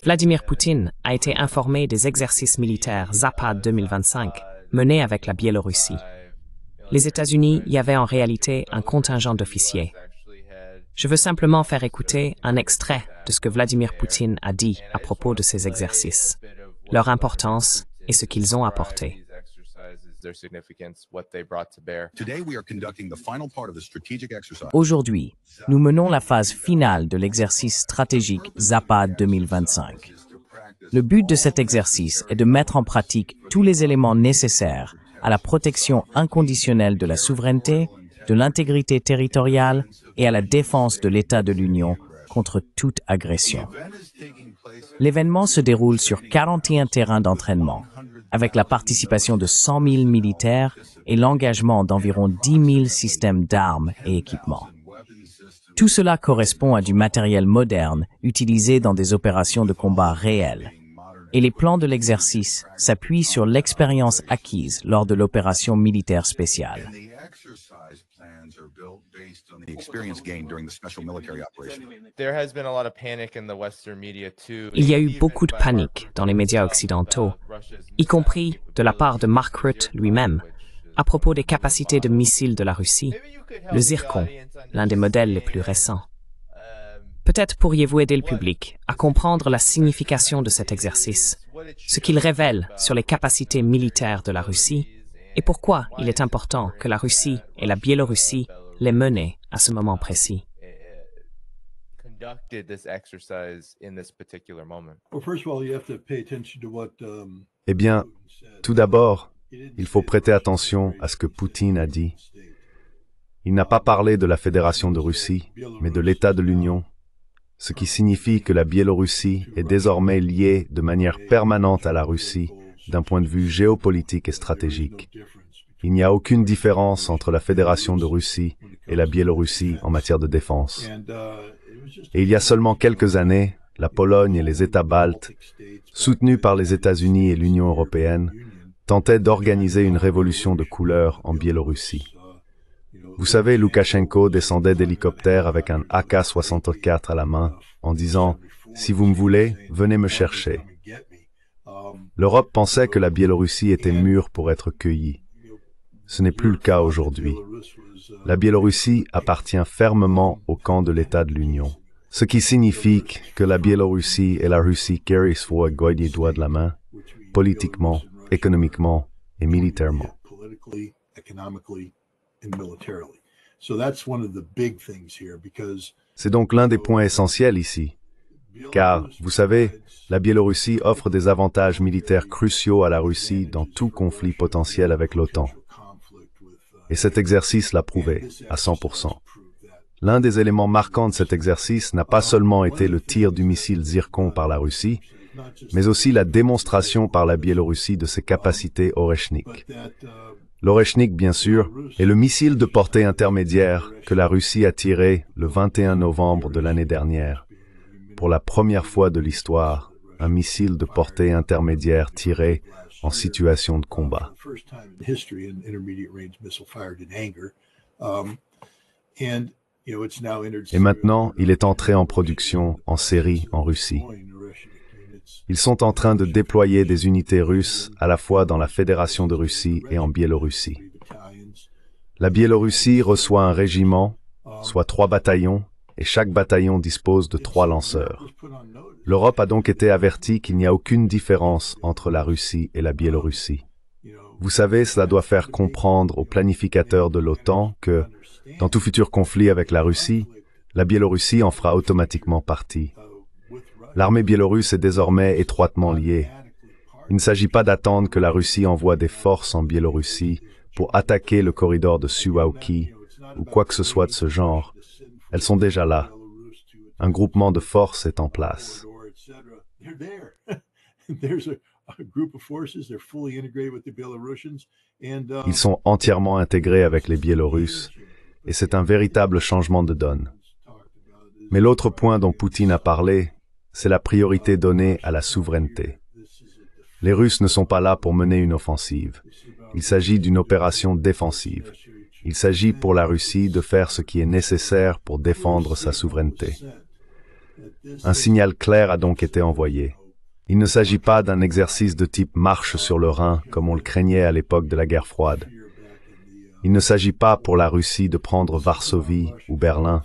Vladimir Poutine a été informé des exercices militaires Zapad 2025 menés avec la Biélorussie. Les États-Unis y avaient en réalité un contingent d'officiers. Je veux simplement faire écouter un extrait de ce que Vladimir Poutine a dit à propos de ces exercices, leur importance et ce qu'ils ont apporté. Aujourd'hui, nous menons la phase finale de l'exercice stratégique Zapad 2025. Le but de cet exercice est de mettre en pratique tous les éléments nécessaires à la protection inconditionnelle de la souveraineté, de l'intégrité territoriale et à la défense de l'État de l'Union contre toute agression. L'événement se déroule sur 41 terrains d'entraînement, avec la participation de 100 000 militaires et l'engagement d'environ 10 000 systèmes d'armes et équipements. Tout cela correspond à du matériel moderne utilisé dans des opérations de combat réelles. Et les plans de l'exercice s'appuient sur l'expérience acquise lors de l'opération militaire spéciale. Il y a eu beaucoup de panique dans les médias occidentaux, y compris de la part de Mark Rutte lui-même, à propos des capacités de missiles de la Russie, le Zircon, l'un des modèles les plus récents. Peut-être pourriez-vous aider le public à comprendre la signification de cet exercice, ce qu'il révèle sur les capacités militaires de la Russie et pourquoi il est important que la Russie et la Biélorussie les menent à ce moment précis. Eh bien, tout d'abord, il faut prêter attention à ce que Poutine a dit. Il n'a pas parlé de la Fédération de Russie, mais de l'État de l'Union, ce qui signifie que la Biélorussie est désormais liée de manière permanente à la Russie d'un point de vue géopolitique et stratégique. Il n'y a aucune différence entre la Fédération de Russie et la Biélorussie en matière de défense. Et il y a seulement quelques années, la Pologne et les États baltes, soutenus par les États-Unis et l'Union européenne, tentaient d'organiser une révolution de couleur en Biélorussie. Vous savez, Loukachenko descendait d'hélicoptère avec un AK-64 à la main, en disant « Si vous me voulez, venez me chercher ». L'Europe pensait que la Biélorussie était mûre pour être cueillie. Ce n'est plus le cas aujourd'hui. La Biélorussie appartient fermement au camp de l'État de l'Union, ce qui signifie que la Biélorussie et la Russie carrient soit les doigts de la main, politiquement, économiquement et militairement. C'est donc l'un des points essentiels ici, car, vous savez, la Biélorussie offre des avantages militaires cruciaux à la Russie dans tout conflit potentiel avec l'OTAN. Et cet exercice l'a prouvé, à 100%. L'un des éléments marquants de cet exercice n'a pas seulement été le tir du missile Zircon par la Russie, mais aussi la démonstration par la Biélorussie de ses capacités Oreshnik. L'Oreshnik, bien sûr, est le missile de portée intermédiaire que la Russie a tiré le 21 novembre de l'année dernière. Pour la première fois de l'histoire, un missile de portée intermédiaire tiré en situation de combat. Et maintenant, il est entré en production en série en Russie. Ils sont en train de déployer des unités russes à la fois dans la Fédération de Russie et en Biélorussie. La Biélorussie reçoit un régiment, soit 3 bataillons, et chaque bataillon dispose de 3 lanceurs. L'Europe a donc été avertie qu'il n'y a aucune différence entre la Russie et la Biélorussie. Vous savez, cela doit faire comprendre aux planificateurs de l'OTAN que, dans tout futur conflit avec la Russie, la Biélorussie en fera automatiquement partie. L'armée biélorusse est désormais étroitement liée. Il ne s'agit pas d'attendre que la Russie envoie des forces en Biélorussie pour attaquer le corridor de Suwałki ou quoi que ce soit de ce genre. Elles sont déjà là. Un groupement de forces est en place. Ils sont entièrement intégrés avec les Biélorusses et c'est un véritable changement de donne. Mais l'autre point dont Poutine a parlé, c'est la priorité donnée à la souveraineté. Les Russes ne sont pas là pour mener une offensive. Il s'agit d'une opération défensive. Il s'agit pour la Russie de faire ce qui est nécessaire pour défendre sa souveraineté. Un signal clair a donc été envoyé. Il ne s'agit pas d'un exercice de type marche sur le Rhin, comme on le craignait à l'époque de la guerre froide. Il ne s'agit pas pour la Russie de prendre Varsovie ou Berlin.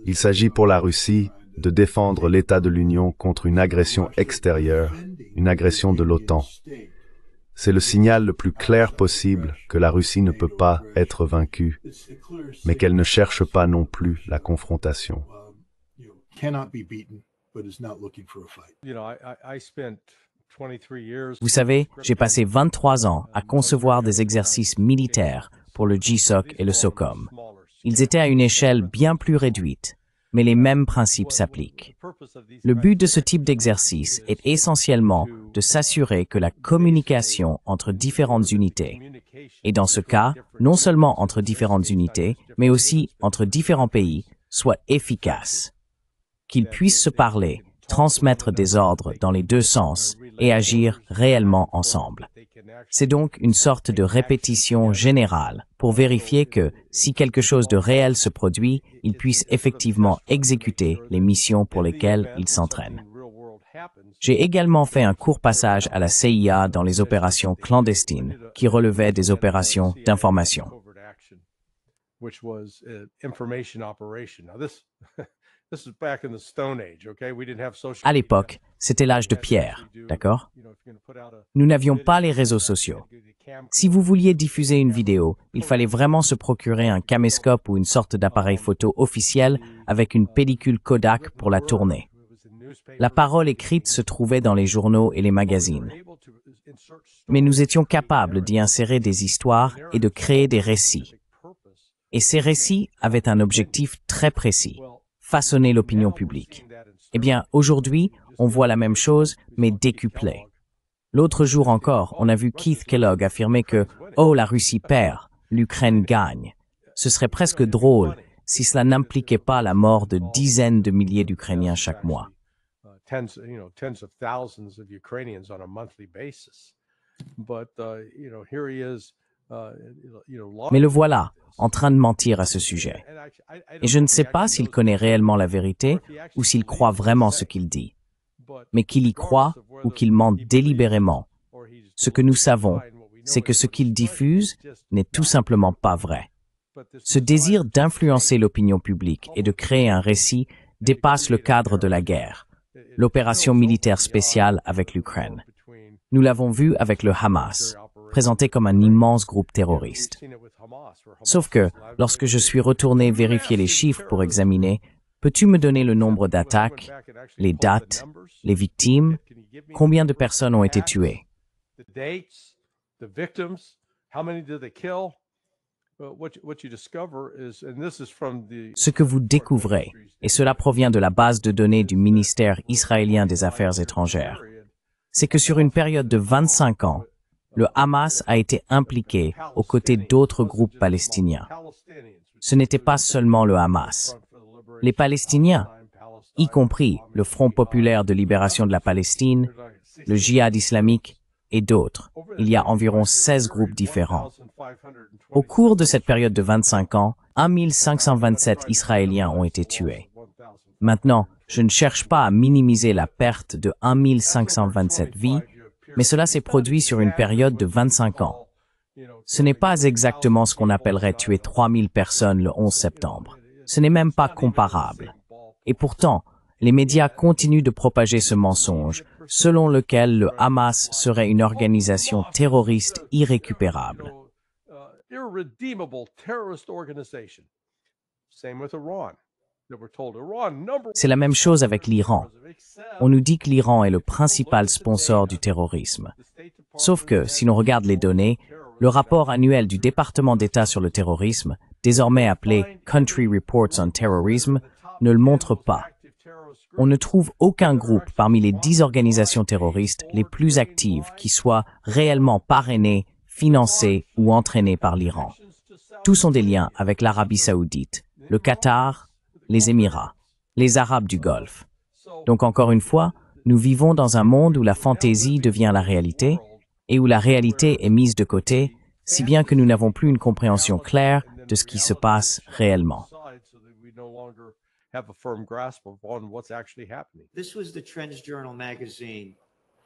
Il s'agit pour la Russie de défendre l'État de l'Union contre une agression extérieure, une agression de l'OTAN. C'est le signal le plus clair possible que la Russie ne peut pas être vaincue, mais qu'elle ne cherche pas non plus la confrontation. Vous savez, j'ai passé 23 ans à concevoir des exercices militaires pour le GSOC et le SOCOM. Ils étaient à une échelle bien plus réduite, mais les mêmes principes s'appliquent. Le but de ce type d'exercice est essentiellement de s'assurer que la communication entre différentes unités, et dans ce cas, non seulement entre différentes unités, mais aussi entre différents pays, soit efficace. Qu'ils puissent se parler, transmettre des ordres dans les deux sens et agir réellement ensemble. C'est donc une sorte de répétition générale pour vérifier que, si quelque chose de réel se produit, ils puissent effectivement exécuter les missions pour lesquelles ils s'entraînent. J'ai également fait un court passage à la CIA dans les opérations clandestines, qui relevaient des opérations d'information. À l'époque, c'était l'âge de pierre, d'accord? Nous n'avions pas les réseaux sociaux. Si vous vouliez diffuser une vidéo, il fallait vraiment se procurer un caméscope ou une sorte d'appareil photo officiel avec une pellicule Kodak pour la tourner. La parole écrite se trouvait dans les journaux et les magazines. Mais nous étions capables d'y insérer des histoires et de créer des récits. Et ces récits avaient un objectif très précis: façonner l'opinion publique. Eh bien, aujourd'hui, on voit la même chose, mais décuplée. L'autre jour encore, on a vu Keith Kellogg affirmer que « Oh, la Russie perd, l'Ukraine gagne ». Ce serait presque drôle si cela n'impliquait pas la mort de dizaines de milliers d'Ukrainiens chaque mois. Mais le voilà, en train de mentir à ce sujet. Et je ne sais pas s'il connaît réellement la vérité ou s'il croit vraiment ce qu'il dit. Mais qu'il y croit ou qu'il ment délibérément, ce que nous savons, c'est que ce qu'il diffuse n'est tout simplement pas vrai. Ce désir d'influencer l'opinion publique et de créer un récit dépasse le cadre de la guerre, l'opération militaire spéciale avec l'Ukraine. Nous l'avons vu avec le Hamas, présenté comme un immense groupe terroriste. Sauf que, lorsque je suis retourné vérifier les chiffres pour examiner, peux-tu me donner le nombre d'attaques, les dates, les victimes, combien de personnes ont été tuées? Ce que vous découvrez, et cela provient de la base de données du ministère israélien des Affaires étrangères, c'est que sur une période de 25 ans, le Hamas a été impliqué aux côtés d'autres groupes palestiniens. Ce n'était pas seulement le Hamas. Les Palestiniens, y compris le Front populaire de libération de la Palestine, le Djihad islamique et d'autres. Il y a environ 16 groupes différents. Au cours de cette période de 25 ans, 1527 Israéliens ont été tués. Maintenant, je ne cherche pas à minimiser la perte de 1527 vies, mais cela s'est produit sur une période de 25 ans. Ce n'est pas exactement ce qu'on appellerait tuer 3000 personnes le 11 septembre. Ce n'est même pas comparable. Et pourtant, les médias continuent de propager ce mensonge, selon lequel le Hamas serait une organisation terroriste irrécupérable. C'est la même chose avec l'Iran. On nous dit que l'Iran est le principal sponsor du terrorisme. Sauf que, si l'on regarde les données, le rapport annuel du département d'État sur le terrorisme, désormais appelé Country Reports on Terrorism, ne le montre pas. On ne trouve aucun groupe parmi les 10 organisations terroristes les plus actives qui soit réellement parrainé, financé ou entraîné par l'Iran. Tous ont des liens avec l'Arabie saoudite, le Qatar, les Émirats, les Arabes du Golfe. Donc encore une fois, nous vivons dans un monde où la fantaisie devient la réalité et où la réalité est mise de côté, si bien que nous n'avons plus une compréhension claire de ce qui se passe réellement.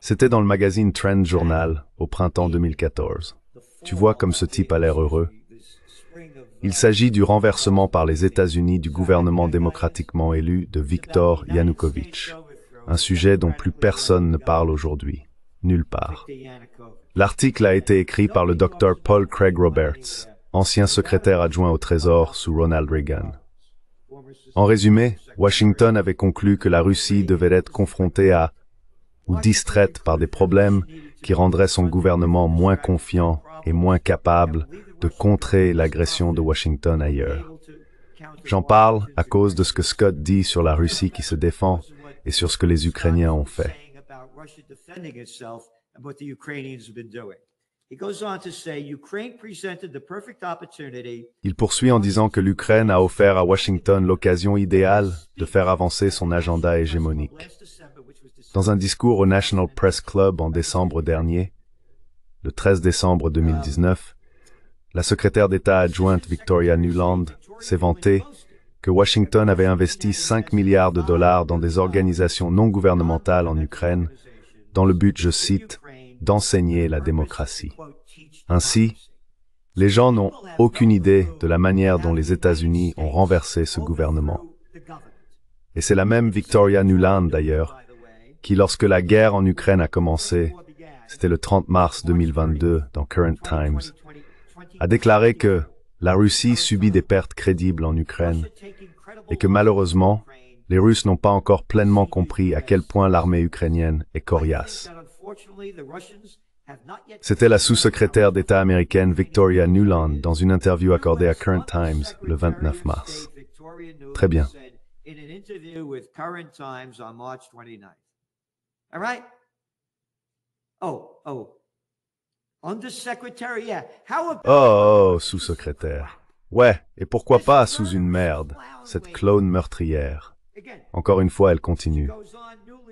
C'était dans le magazine Trend Journal au printemps 2014. Tu vois comme ce type a l'air heureux. Il s'agit du renversement par les États-Unis du gouvernement démocratiquement élu de Viktor Yanukovych, un sujet dont plus personne ne parle aujourd'hui, nulle part. L'article a été écrit par le Dr Paul Craig Roberts, ancien secrétaire adjoint au Trésor sous Ronald Reagan. En résumé, Washington avait conclu que la Russie devait être confrontée à ou distraite par des problèmes qui rendraient son gouvernement moins confiant et moins capable de contrer l'agression de Washington ailleurs. J'en parle à cause de ce que Scott dit sur la Russie qui se défend et sur ce que les Ukrainiens ont fait. Il poursuit en disant que l'Ukraine a offert à Washington l'occasion idéale de faire avancer son agenda hégémonique. Dans un discours au National Press Club en décembre dernier, le 13 décembre 2019, la secrétaire d'État adjointe Victoria Nuland s'est vantée que Washington avait investi 5 milliards de dollars dans des organisations non gouvernementales en Ukraine, dans le but, je cite, d'enseigner la démocratie. Ainsi, les gens n'ont aucune idée de la manière dont les États-Unis ont renversé ce gouvernement. Et c'est la même Victoria Nuland, d'ailleurs, qui, lorsque la guerre en Ukraine a commencé, c'était le 30 mars 2022 dans Current Times, a déclaré que la Russie subit des pertes crédibles en Ukraine et que malheureusement, les Russes n'ont pas encore pleinement compris à quel point l'armée ukrainienne est coriace. C'était la sous-secrétaire d'État américaine Victoria Nuland dans une interview accordée à Current Times le 29 mars. Très bien. Oh, sous-secrétaire. Ouais, et pourquoi pas sous une merde, cette clone meurtrière. Encore une fois, elle continue.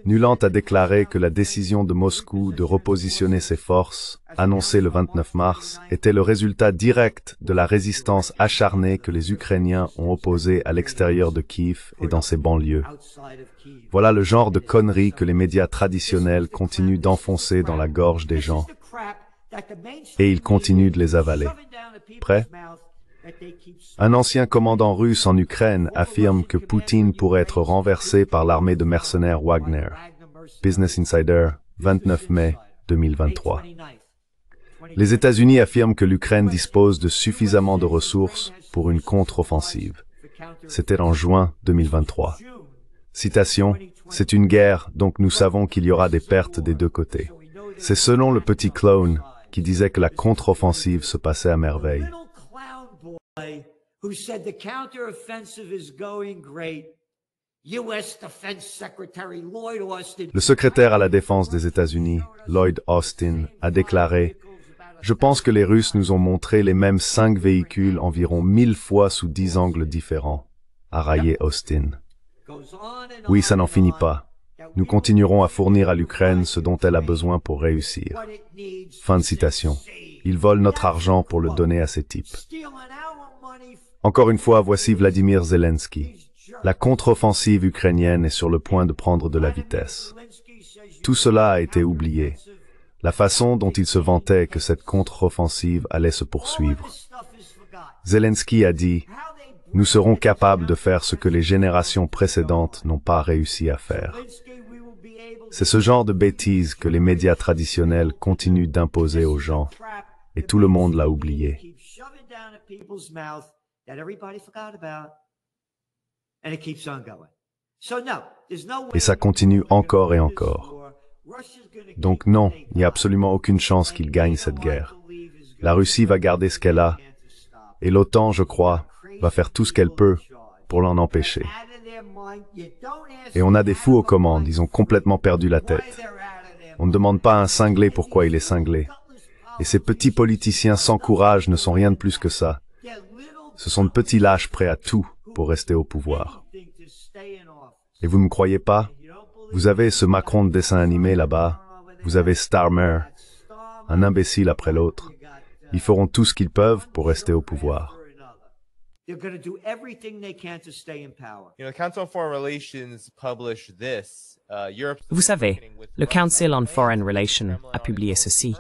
Nuland a déclaré que la décision de Moscou de repositionner ses forces, annoncée le 29 mars, était le résultat direct de la résistance acharnée que les Ukrainiens ont opposée à l'extérieur de Kiev et dans ses banlieues. Voilà le genre de conneries que les médias traditionnels continuent d'enfoncer dans la gorge des gens. Et ils continuent de les avaler. Prêt? Un ancien commandant russe en Ukraine affirme que Poutine pourrait être renversé par l'armée de mercenaires Wagner. Business Insider, 29 mai 2023. Les États-Unis affirment que l'Ukraine dispose de suffisamment de ressources pour une contre-offensive. C'était en juin 2023. Citation, « C'est une guerre, donc nous savons qu'il y aura des pertes des deux côtés. » C'est selon le petit clone qui disait que la contre-offensive se passait à merveille. Who said the counter-offensive is going great. U.S. Defense Secretary Lloyd Austin. Le secrétaire à la défense des États-Unis, Lloyd Austin, a déclaré « Je pense que les Russes nous ont montré les mêmes 5 véhicules environ 1000 fois sous 10 angles différents. » A raillé Austin. Oui, ça n'en finit pas. Nous continuerons à fournir à l'Ukraine ce dont elle a besoin pour réussir. Fin de citation. Ils volent notre argent pour le donner à ces types. Encore une fois, voici Vladimir Zelensky. La contre-offensive ukrainienne est sur le point de prendre de la vitesse. Tout cela a été oublié. La façon dont il se vantait que cette contre-offensive allait se poursuivre. Zelensky a dit « Nous serons capables de faire ce que les générations précédentes n'ont pas réussi à faire. » C'est ce genre de bêtises que les médias traditionnels continuent d'imposer aux gens, et tout le monde l'a oublié. Et ça continue encore et encore. Donc non, il n'y a absolument aucune chance qu'il gagne cette guerre. La Russie va garder ce qu'elle a, et l'OTAN, je crois, va faire tout ce qu'elle peut pour l'en empêcher. Et on a des fous aux commandes, ils ont complètement perdu la tête. On ne demande pas à un cinglé pourquoi il est cinglé. Et ces petits politiciens sans courage ne sont rien de plus que ça. Ce sont de petits lâches prêts à tout pour rester au pouvoir. Et vous ne me croyez pas? Vous avez ce Macron de dessin animé là-bas, vous avez Starmer, un imbécile après l'autre. Ils feront tout ce qu'ils peuvent pour rester au pouvoir. They're going to do everything they can to stay in power. The Council on Foreign Relations published this. Vous savez, le Council on Foreign Relations a publié ceci.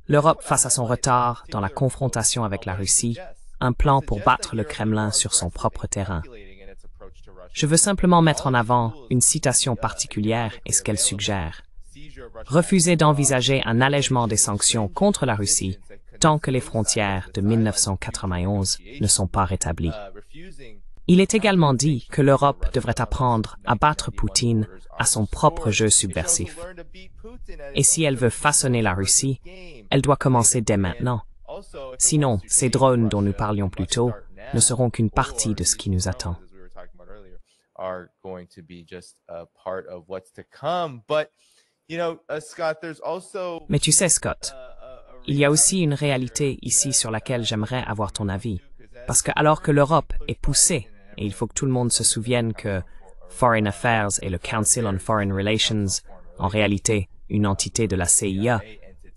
L'Europe, face à son retard dans la confrontation avec la Russie, un plan pour battre le Kremlin sur son propre terrain. Je veux simplement mettre en avant une citation particulière et ce qu'elle suggère. Refuser d'envisager un allègement des sanctions contre la Russie tant que les frontières de 1991 ne sont pas rétablies. Il est également dit que l'Europe devrait apprendre à battre Poutine à son propre jeu subversif. Et si elle veut façonner la Russie, elle doit commencer dès maintenant. Sinon, ces drones dont nous parlions plus tôt ne seront qu'une partie de ce qui nous attend. Mais tu sais, Scott, il y a aussi une réalité ici sur laquelle j'aimerais avoir ton avis. Parce que alors que l'Europe est poussée, et il faut que tout le monde se souvienne que Foreign Affairs et le Council on Foreign Relations, en réalité une entité de la CIA,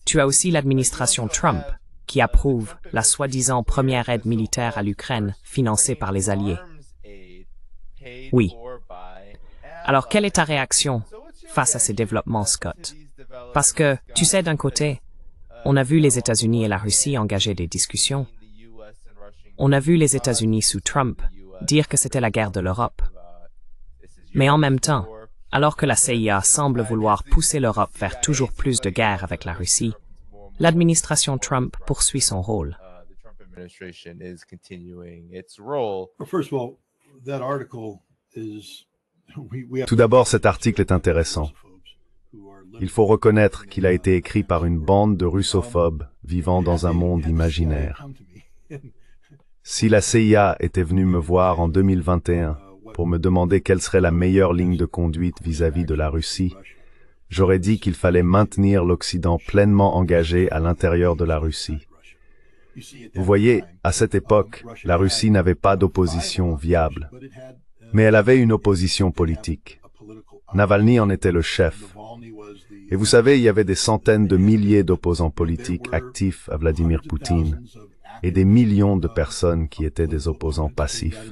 tu as aussi l'administration Trump, qui approuve la soi-disant première aide militaire à l'Ukraine financée par les Alliés. Oui. Alors, quelle est ta réaction face à ces développements, Scott? Parce que, tu sais, d'un côté, on a vu les États-Unis et la Russie engager des discussions. On a vu les États-Unis sous Trump dire que c'était la guerre de l'Europe. Mais en même temps, alors que la CIA semble vouloir pousser l'Europe vers toujours plus de guerre avec la Russie, l'administration Trump poursuit son rôle. Tout d'abord, cet article est intéressant. Il faut reconnaître qu'il a été écrit par une bande de russophobes vivant dans un monde imaginaire. Si la CIA était venue me voir en 2021 pour me demander quelle serait la meilleure ligne de conduite vis-à-vis de la Russie, j'aurais dit qu'il fallait maintenir l'Occident pleinement engagé à l'intérieur de la Russie. Vous voyez, à cette époque, la Russie n'avait pas d'opposition viable, mais elle avait une opposition politique. Navalny en était le chef. Et vous savez, il y avait des centaines de milliers d'opposants politiques actifs à Vladimir Poutine et des millions de personnes qui étaient des opposants passifs.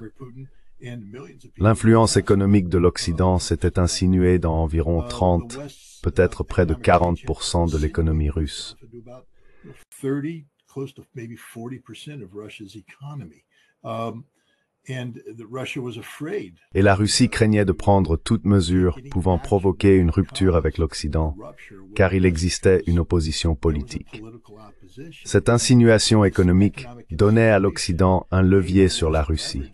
L'influence économique de l'Occident s'était insinuée dans environ 30, peut-être près de 40% de l'économie russe. Et la Russie craignait de prendre toute mesure pouvant provoquer une rupture avec l'Occident, car il existait une opposition politique. Cette insinuation économique donnait à l'Occident un levier sur la Russie.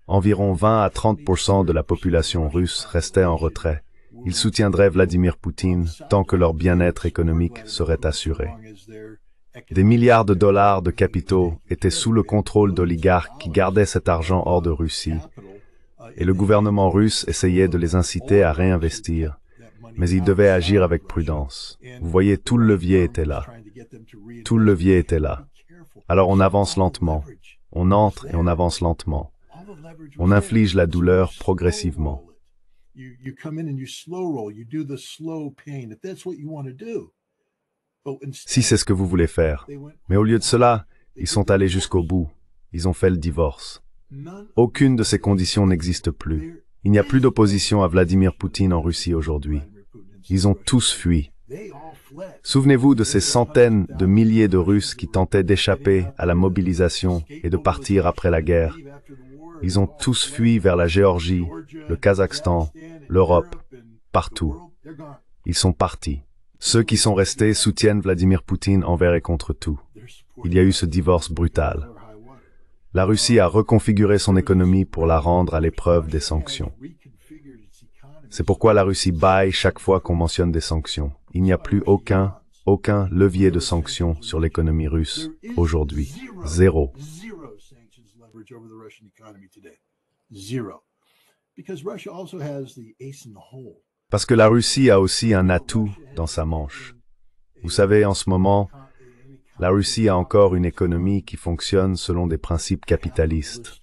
Environ 20 à 30% de la population russe restait en retrait. Ils soutiendraient Vladimir Poutine tant que leur bien-être économique serait assuré. Des milliards de dollars de capitaux étaient sous le contrôle d'oligarques qui gardaient cet argent hors de Russie, et le gouvernement russe essayait de les inciter à réinvestir, mais il devait agir avec prudence. Vous voyez, tout le levier était là. Tout le levier était là. Alors on avance lentement, on entre et on avance lentement. On inflige la douleur progressivement. Si c'est ce que vous voulez faire. Mais au lieu de cela, ils sont allés jusqu'au bout. Ils ont fait le divorce. Aucune de ces conditions n'existe plus. Il n'y a plus d'opposition à Vladimir Poutine en Russie aujourd'hui. Ils ont tous fui. Souvenez-vous de ces centaines de milliers de Russes qui tentaient d'échapper à la mobilisation et de partir après la guerre. Ils ont tous fui vers la Géorgie, le Kazakhstan, l'Europe, partout. Ils sont partis. Ceux qui sont restés soutiennent Vladimir Poutine envers et contre tout. Il y a eu ce divorce brutal. La Russie a reconfiguré son économie pour la rendre à l'épreuve des sanctions. C'est pourquoi la Russie bâille chaque fois qu'on mentionne des sanctions. Il n'y a plus aucun levier de sanctions sur l'économie russe aujourd'hui. Zéro. Parce que la Russie a aussi un atout dans sa manche. Vous savez, en ce moment, la Russie a encore une économie qui fonctionne selon des principes capitalistes.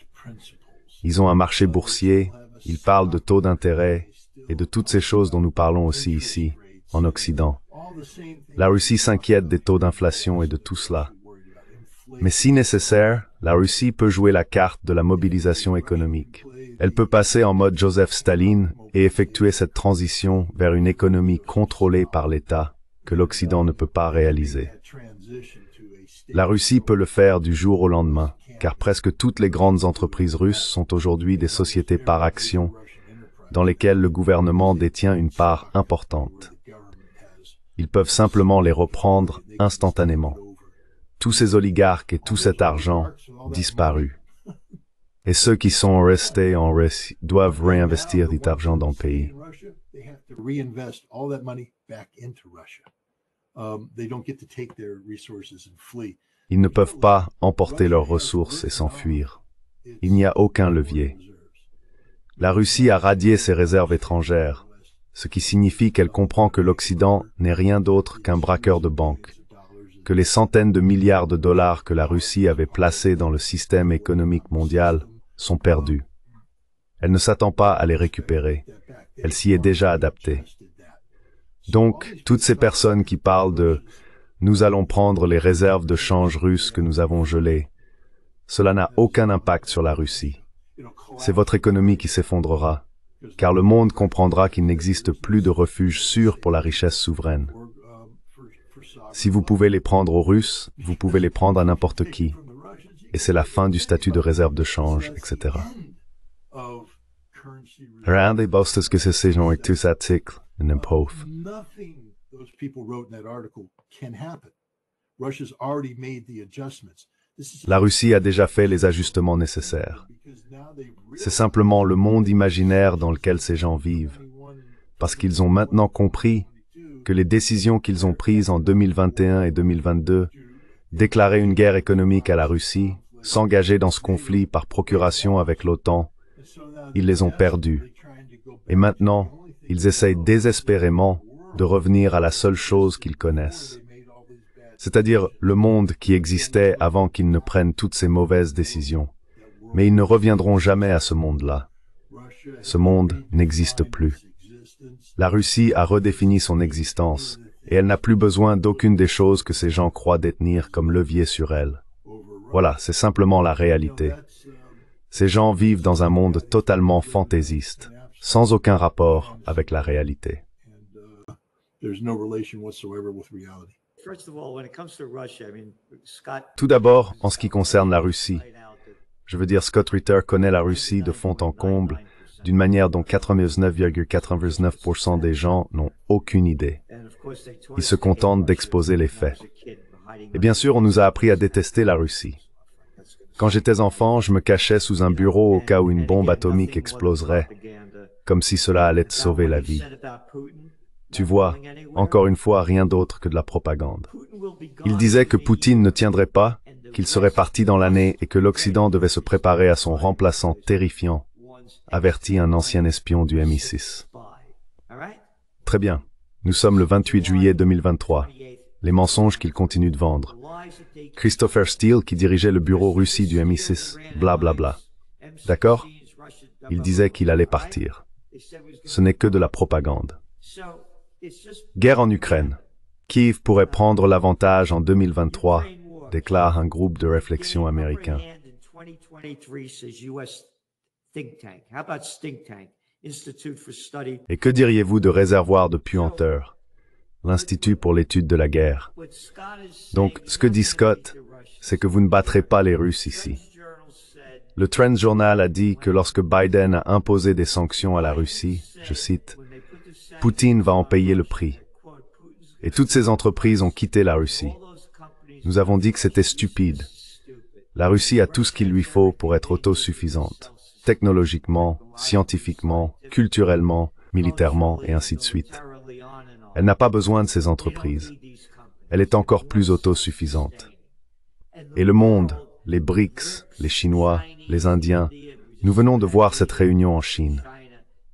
Ils ont un marché boursier, ils parlent de taux d'intérêt et de toutes ces choses dont nous parlons aussi ici, en Occident. La Russie s'inquiète des taux d'inflation et de tout cela. Mais si nécessaire, la Russie peut jouer la carte de la mobilisation économique. Elle peut passer en mode Joseph Staline et effectuer cette transition vers une économie contrôlée par l'État que l'Occident ne peut pas réaliser. La Russie peut le faire du jour au lendemain, car presque toutes les grandes entreprises russes sont aujourd'hui des sociétés par action dans lesquelles le gouvernement détient une part importante. Ils peuvent simplement les reprendre instantanément. Tous ces oligarques et tout cet argent disparu. Et ceux qui sont restés en Russie doivent réinvestir cet argent dans le pays. Ils ne peuvent pas emporter leurs ressources et s'enfuir. Il n'y a aucun levier. La Russie a radié ses réserves étrangères, ce qui signifie qu'elle comprend que l'Occident n'est rien d'autre qu'un braqueur de banque, que les centaines de milliards de dollars que la Russie avait placés dans le système économique mondial sont perdus. Elle ne s'attend pas à les récupérer. Elle s'y est déjà adaptée. Donc, toutes ces personnes qui parlent de « nous allons prendre les réserves de change russes que nous avons gelées », cela n'a aucun impact sur la Russie. C'est votre économie qui s'effondrera, car le monde comprendra qu'il n'existe plus de refuge sûr pour la richesse souveraine. Si vous pouvez les prendre aux Russes, vous pouvez les prendre à n'importe qui. Et c'est la fin du statut de réserve de change, etc. Regardez ce que ces gens avec tous articles en pauvre. La Russie a déjà fait les ajustements nécessaires. C'est simplement le monde imaginaire dans lequel ces gens vivent, parce qu'ils ont maintenant compris que les décisions qu'ils ont prises en 2021 et 2022, déclarer une guerre économique à la Russie, s'engager dans ce conflit par procuration avec l'OTAN, ils les ont perdues. Et maintenant, ils essayent désespérément de revenir à la seule chose qu'ils connaissent. C'est-à-dire le monde qui existait avant qu'ils ne prennent toutes ces mauvaises décisions. Mais ils ne reviendront jamais à ce monde-là. Ce monde n'existe plus. La Russie a redéfini son existence, et elle n'a plus besoin d'aucune des choses que ces gens croient détenir comme levier sur elle. Voilà, c'est simplement la réalité. Ces gens vivent dans un monde totalement fantaisiste, sans aucun rapport avec la réalité. Tout d'abord, en ce qui concerne la Russie, je veux dire, Scott Ritter connaît la Russie de fond en comble, d'une manière dont 99,99% des gens n'ont aucune idée. Ils se contentent d'exposer les faits. Et bien sûr, on nous a appris à détester la Russie. Quand j'étais enfant, je me cachais sous un bureau au cas où une bombe atomique exploserait, comme si cela allait te sauver la vie. Tu vois, encore une fois, rien d'autre que de la propagande. Il disait que Poutine ne tiendrait pas, qu'il serait parti dans l'année et que l'Occident devait se préparer à son remplaçant terrifiant, avertit un ancien espion du MI6. Très bien. Nous sommes le 28 juillet 2023. Les mensonges qu'il continue de vendre. Christopher Steele, qui dirigeait le bureau Russie du MI6, blablabla. D'accord? Il disait qu'il allait partir. Ce n'est que de la propagande. Guerre en Ukraine. Kiev pourrait prendre l'avantage en 2023, déclare un groupe de réflexion américain. Et que diriez-vous de réservoir de puanteur, l'Institut pour l'étude de la guerre? Donc, ce que dit Scott, c'est que vous ne battrez pas les Russes ici. Le Trends Journal a dit que lorsque Biden a imposé des sanctions à la Russie, je cite, « Poutine va en payer le prix. » Et toutes ces entreprises ont quitté la Russie. Nous avons dit que c'était stupide. La Russie a tout ce qu'il lui faut pour être autosuffisante, technologiquement, scientifiquement, culturellement, militairement et ainsi de suite. Elle n'a pas besoin de ces entreprises. Elle est encore plus autosuffisante. Et le monde, les BRICS, les Chinois, les Indiens, nous venons de voir cette réunion en Chine.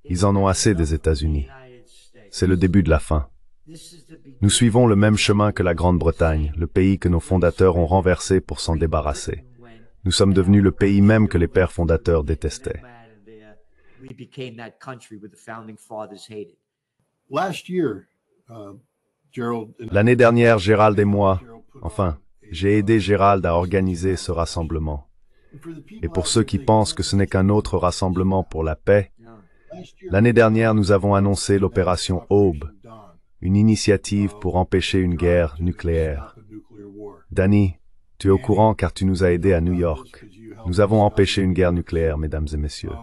Ils en ont assez des États-Unis. C'est le début de la fin. Nous suivons le même chemin que la Grande-Bretagne, le pays que nos fondateurs ont renversé pour s'en débarrasser. Nous sommes devenus le pays même que les pères fondateurs détestaient. L'année dernière, Gérald et moi, enfin, J'ai aidé Gérald à organiser ce rassemblement. Et pour ceux qui pensent que ce n'est qu'un autre rassemblement pour la paix, l'année dernière, nous avons annoncé l'opération Aube, une initiative pour empêcher une guerre nucléaire. Danny, tu es au courant car tu nous as aidés à New York. Nous avons empêché une guerre nucléaire, mesdames et messieurs.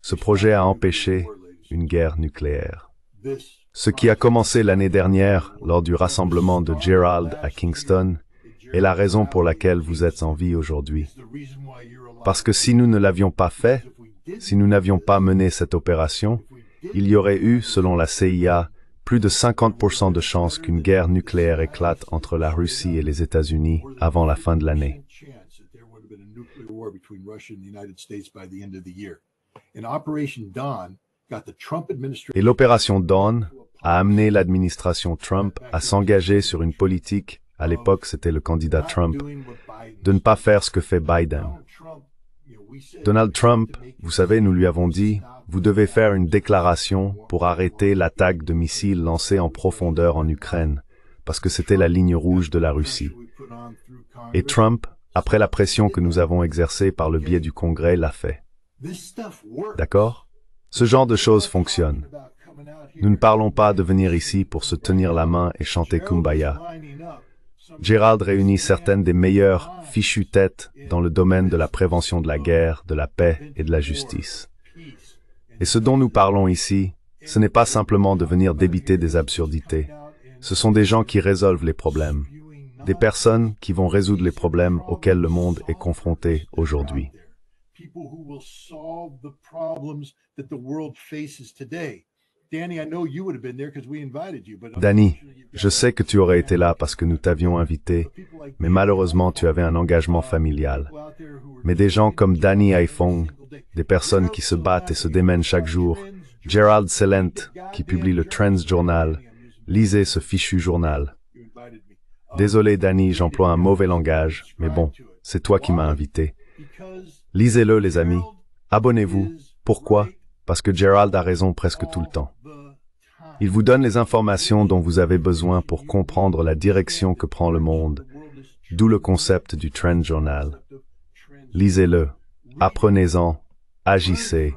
Ce projet a empêché une guerre nucléaire. Ce qui a commencé l'année dernière lors du rassemblement de Gerald à Kingston est la raison pour laquelle vous êtes en vie aujourd'hui. Parce que si nous ne l'avions pas fait, si nous n'avions pas mené cette opération, il y aurait eu, selon la CIA, plus de 50% de chances qu'une guerre nucléaire éclate entre la Russie et les États-Unis avant la fin de l'année. Et l'opération Dawn a amené l'administration Trump à s'engager sur une politique, à l'époque c'était le candidat Trump, de ne pas faire ce que fait Biden. Donald Trump, vous savez, nous lui avons dit, vous devez faire une déclaration pour arrêter l'attaque de missiles lancés en profondeur en Ukraine, parce que c'était la ligne rouge de la Russie. Et Trump, après la pression que nous avons exercée par le biais du Congrès, l'a fait. D'accord? Ce genre de choses fonctionne. Nous ne parlons pas de venir ici pour se tenir la main et chanter Kumbaya. Gerald réunit certaines des meilleures fichues têtes dans le domaine de la prévention de la guerre, de la paix et de la justice. Et ce dont nous parlons ici, ce n'est pas simplement de venir débiter des absurdités. Ce sont des gens qui résolvent les problèmes. Des personnes qui vont résoudre les problèmes auxquels le monde est confronté aujourd'hui. Danny, je sais que tu aurais été là parce que nous t'avions invité, mais malheureusement tu avais un engagement familial. Mais des gens comme Danny Haiphong, des personnes qui se battent et se démènent chaque jour, Gerald Celent, qui publie le Trends Journal, lisez ce fichu journal. Désolé Danny, j'emploie un mauvais langage, mais bon, c'est toi qui m'as invité. Lisez-le les amis, abonnez-vous. Pourquoi? Parce que Gerald a raison presque tout le temps. Il vous donne les informations dont vous avez besoin pour comprendre la direction que prend le monde, d'où le concept du Trend Journal. Lisez-le, apprenez-en, agissez,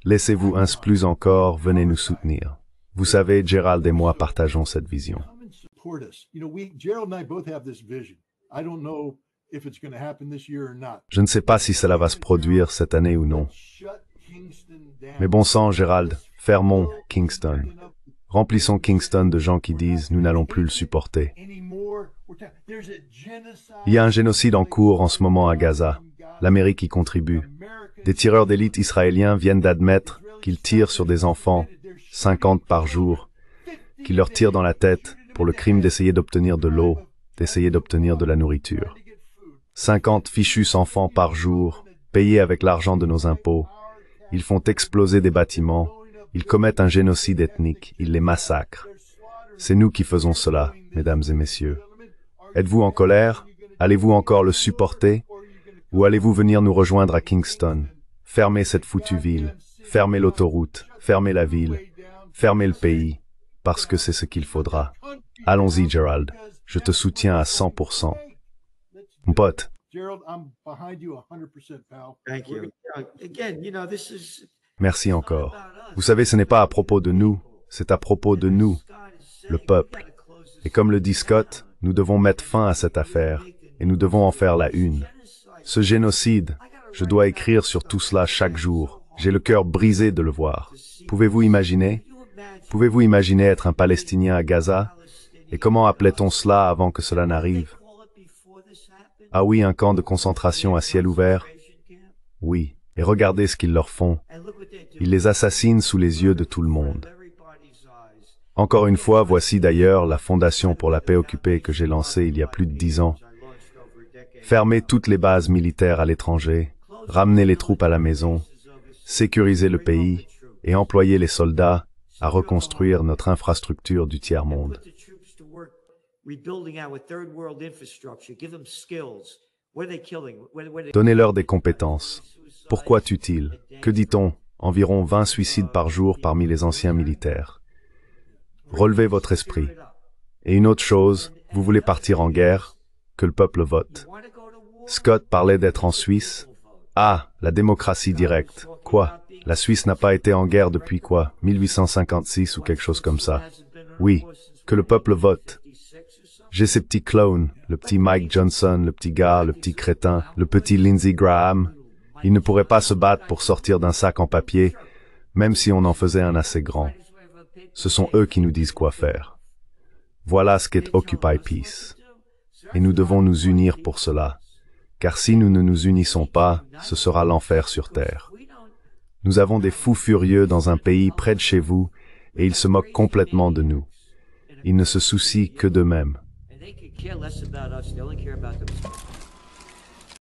laissez-vous plus encore, venez nous soutenir. Vous savez, Gerald et moi partageons cette vision. Je ne sais pas si cela va se produire cette année ou non. Mais bon sang, Gerald, fermons Kingston. Remplissons Kingston de gens qui disent « nous n'allons plus le supporter ». Il y a un génocide en cours en ce moment à Gaza. L'Amérique y contribue. Des tireurs d'élite israéliens viennent d'admettre qu'ils tirent sur des enfants, 50 par jour, qu'ils leur tirent dans la tête pour le crime d'essayer d'obtenir de l'eau, d'essayer d'obtenir de la nourriture. 50 fichus enfants par jour, payés avec l'argent de nos impôts. Ils font exploser des bâtiments, ils commettent un génocide ethnique, ils les massacrent. C'est nous qui faisons cela, mesdames et messieurs. Êtes-vous en colère? Allez-vous encore le supporter? Ou allez-vous venir nous rejoindre à Kingston? Fermez cette foutue ville, fermez l'autoroute, fermez la ville, fermez le pays, parce que c'est ce qu'il faudra. Allons-y, Gerald, je te soutiens à 100%. Mon pote. Merci encore. Vous savez, ce n'est pas à propos de nous, c'est à propos de nous, le peuple. Et comme le dit Scott, nous devons mettre fin à cette affaire, et nous devons en faire la une. Ce génocide, je dois écrire sur tout cela chaque jour. J'ai le cœur brisé de le voir. Pouvez-vous imaginer? Pouvez-vous imaginer être un Palestinien à Gaza? Et comment appelait-on cela avant que cela n'arrive? Ah oui, un camp de concentration à ciel ouvert? Oui, et regardez ce qu'ils leur font. Ils les assassinent sous les yeux de tout le monde. Encore une fois, voici d'ailleurs la Fondation pour la paix occupée que j'ai lancée il y a plus de 10 ans. Fermez toutes les bases militaires à l'étranger, ramenez les troupes à la maison, sécurisez le pays et employez les soldats à reconstruire notre infrastructure du tiers-monde. Donnez-leur des compétences. Pourquoi tue-t-il? Que dit-on? Environ 20 suicides par jour parmi les anciens militaires. Relevez votre esprit. Et une autre chose, vous voulez partir en guerre? que le peuple vote. Scott parlait d'être en Suisse. Ah, la démocratie directe. Quoi? La Suisse n'a pas été en guerre depuis quoi? 1856 ou quelque chose comme ça. Oui, que le peuple vote. J'ai ces petits clones, le petit Mike Johnson, le petit gars, le petit crétin, le petit Lindsey Graham. Ils ne pourraient pas se battre pour sortir d'un sac en papier, même si on en faisait un assez grand. Ce sont eux qui nous disent quoi faire. Voilà ce qu'est Occupy Peace. Et nous devons nous unir pour cela. Car si nous ne nous unissons pas, ce sera l'enfer sur terre. Nous avons des fous furieux dans un pays près de chez vous, et ils se moquent complètement de nous. Ils ne se soucient que d'eux-mêmes. And they could care less about us. They only care about themselves.